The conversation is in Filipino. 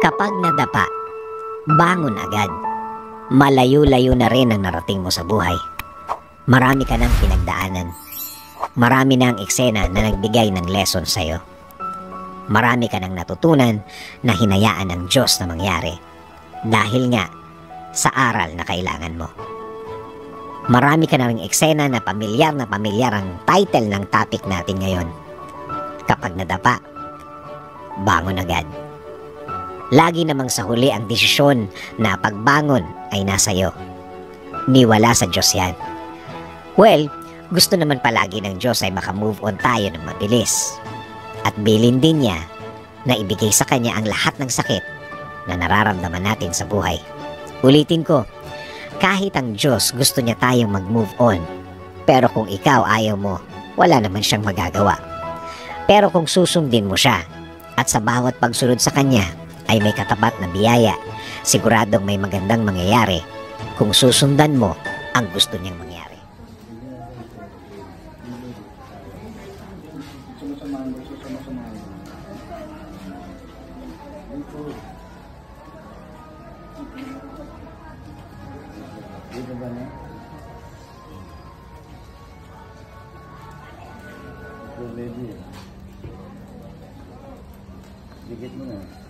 Kapag nadapa, bangon agad. Malayo-layo na rin ang narating mo sa buhay. Marami ka ng pinagdaanan. Marami na ang eksena na nagbigay ng lesson sa'yo. Marami ka ng natutunan na hinayaan ng Diyos na mangyari. Dahil nga sa aral na kailangan mo. Marami ka na ring eksena na pamilyar ang title ng topic natin ngayon. Kapag nadapa, bangon agad. Lagi namang sa huli ang desisyon na pagbangon ay nasa iyo. Niwala sa Diyos yan. Well, gusto naman palagi ng Diyos ay makamove on tayo ng mabilis. At bilin din niya na ibigay sa Kanya ang lahat ng sakit na nararamdaman natin sa buhay. Ulitin ko, kahit ang Diyos gusto niya tayong mag-move on. Pero kung ikaw ayaw mo, wala naman siyang magagawa. Pero kung susundin mo siya at sa bawat pagsunod sa Kanya ay may katapat na biyaya, siguradong may magandang mangyayari kung susundan mo ang gusto niyang mangyari. Dito ba na? Ito ready. Dikit mo na.